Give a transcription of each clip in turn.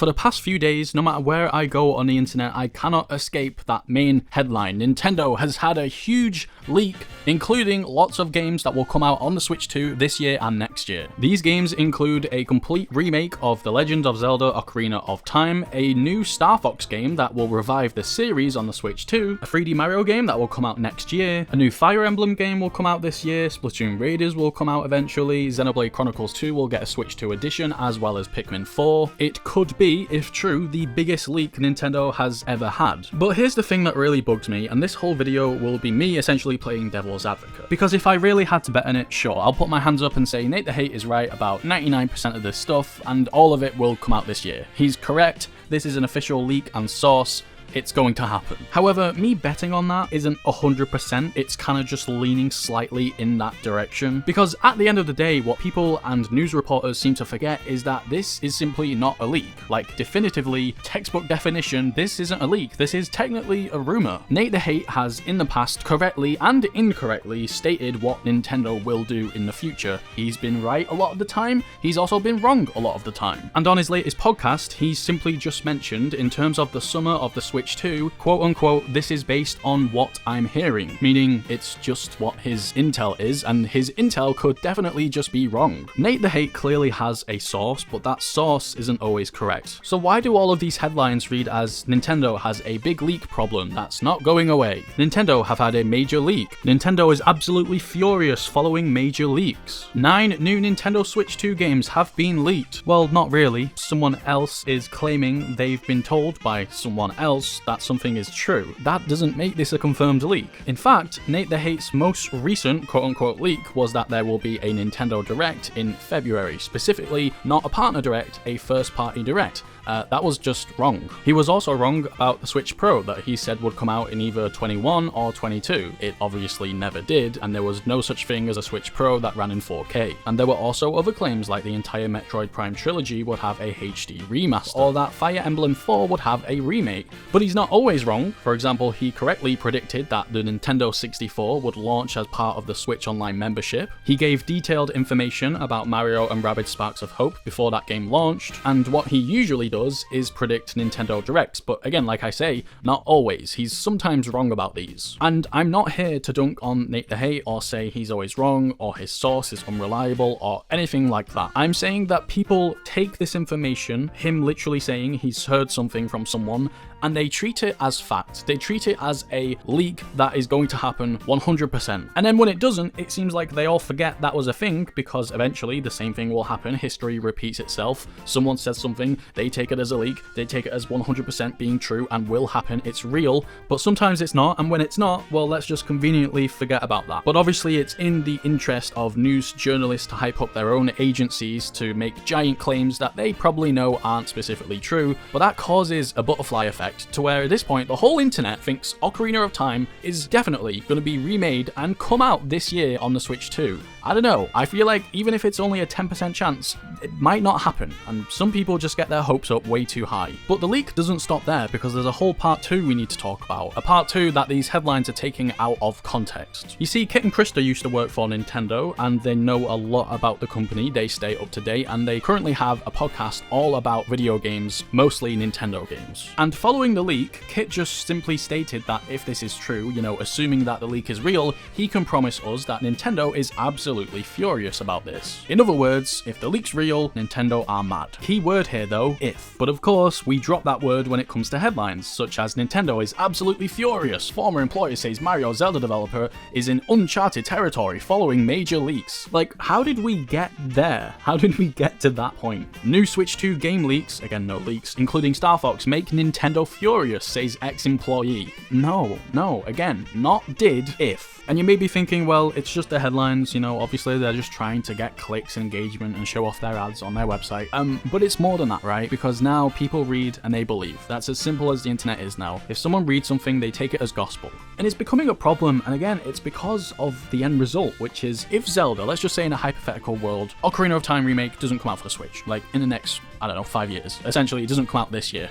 for the past few days, no matter where I go on the internet, I cannot escape that main headline. Nintendo has had a huge leak, including lots of games that will come out on the Switch 2 this year and next year. These games include a complete remake of The Legend of Zelda: Ocarina of Time, a new Star Fox game that will revive the series on the Switch 2, a 3D Mario game that will come out next year, a new Fire Emblem game will come out this year, Splatoon Raiders will come out eventually, Xenoblade Chronicles 2 will get a Switch 2 edition, as well as Pikmin 4. It could be, if true, the biggest leak Nintendo has ever had. But here's the thing that really bugs me, and this whole video will be me essentially playing devil's advocate. Because if I really had to bet on it, sure, I'll put my hands up and say Nate the Hate is right about 99% of this stuff, and all of it will come out this year. He's correct, this is an official leak and source. It's going to happen. However, me betting on that isn't 100%, it's kind of just leaning slightly in that direction. Because at the end of the day, what people and news reporters seem to forget is that this is simply not a leak. Like, definitively, textbook definition, this isn't a leak, this is technically a rumor. Nate the Hate has, in the past, correctly and incorrectly stated what Nintendo will do in the future. He's been right a lot of the time, he's also been wrong a lot of the time. And on his latest podcast, he's simply just mentioned, in terms of the summer of the Switch 2, quote unquote, this is based on what I'm hearing, meaning it's just what his intel is, and his intel could definitely just be wrong. Nate the Hate clearly has a source, but that source isn't always correct. So why do all of these headlines read as Nintendo has a big leak problem that's not going away? Nintendo have had a major leak. Nintendo is absolutely furious following major leaks. 9 new Nintendo Switch 2 games have been leaked. Well, not really. Someone else is claiming they've been told by someone else that something is true. That doesn't make this a confirmed leak. In fact, Nate the Hate's most recent quote-unquote leak was that there will be a Nintendo Direct in February, specifically not a partner Direct, a first-party Direct. That was just wrong. He was also wrong about the Switch Pro that he said would come out in either 21 or 22. It obviously never did, and there was no such thing as a Switch Pro that ran in 4K. And there were also other claims like the entire Metroid Prime trilogy would have a HD remaster, or that Fire Emblem 4 would have a remake. But he's not always wrong. For example, he correctly predicted that the Nintendo 64 would launch as part of the Switch Online membership. He gave detailed information about Mario and Rabbids Sparks of Hope before that game launched, and what he usually does is predict Nintendo Directs, but again, like I say, not always. He's sometimes wrong about these. And I'm not here to dunk on Nate the Hate or say he's always wrong or his source is unreliable or anything like that. I'm saying that people take this information, him literally saying he's heard something from someone, and they treat it as fact. They treat it as a leak that is going to happen 100%. And then when it doesn't, it seems like they all forget that was a thing, because eventually the same thing will happen. History repeats itself. Someone says something, they take it as a leak, they take it as 100% being true and will happen. It's real, but sometimes it's not, and when it's not, well, let's just conveniently forget about that. But obviously it's in the interest of news journalists to hype up their own agencies to make giant claims that they probably know aren't specifically true, but that causes a butterfly effect to where at this point the whole internet thinks Ocarina of Time is definitely going to be remade and come out this year on the Switch 2. I don't know, I feel like even if it's only a 10% chance, it might not happen, and some people just get their hopes up way too high. But the leak doesn't stop there, because there's a whole part 2 we need to talk about, a part 2 that these headlines are taking out of context. You see, Kit and Krista used to work for Nintendo, and they know a lot about the company, they stay up to date, and they currently have a podcast all about video games, mostly Nintendo games. And following the leak, Kit just simply stated that if this is true, you know, assuming that the leak is real, he can promise us that Nintendo is absolutely furious about this. In other words, if the leak's real, Nintendo are mad. Key word here though, if. But of course, we drop that word when it comes to headlines, such as Nintendo is absolutely furious, former employer says Mario Zelda developer is in uncharted territory following major leaks. Like, how did we get there? How did we get to that point? New Switch 2 game leaks, again no leaks, including Star Fox, make Nintendo furious, says ex-employee. No, again, not did, if. And you may be thinking, well, it's just the headlines, you know, obviously they're just trying to get clicks, engagement, and show off their ads on their website. But it's more than that, right? Because now people read and they believe. That's as simple as the internet is now. If someone reads something, they take it as gospel. And it's becoming a problem, and again, it's because of the end result, which is if Zelda, let's just say in a hypothetical world, Ocarina of Time remake doesn't come out for the Switch, like in the next, I don't know, 5 years. Essentially, it doesn't come out this year.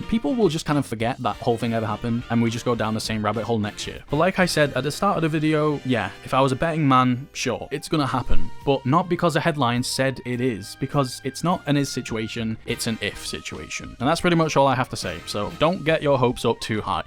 people will just kind of forget that whole thing ever happened, and we just go down the same rabbit hole next year. But like I said at the start of the video, yeah, if I was a betting man, sure, it's gonna happen, but not because the headline said it is, because it's not an is situation, it's an if situation. And that's pretty much all I have to say, so don't get your hopes up too high.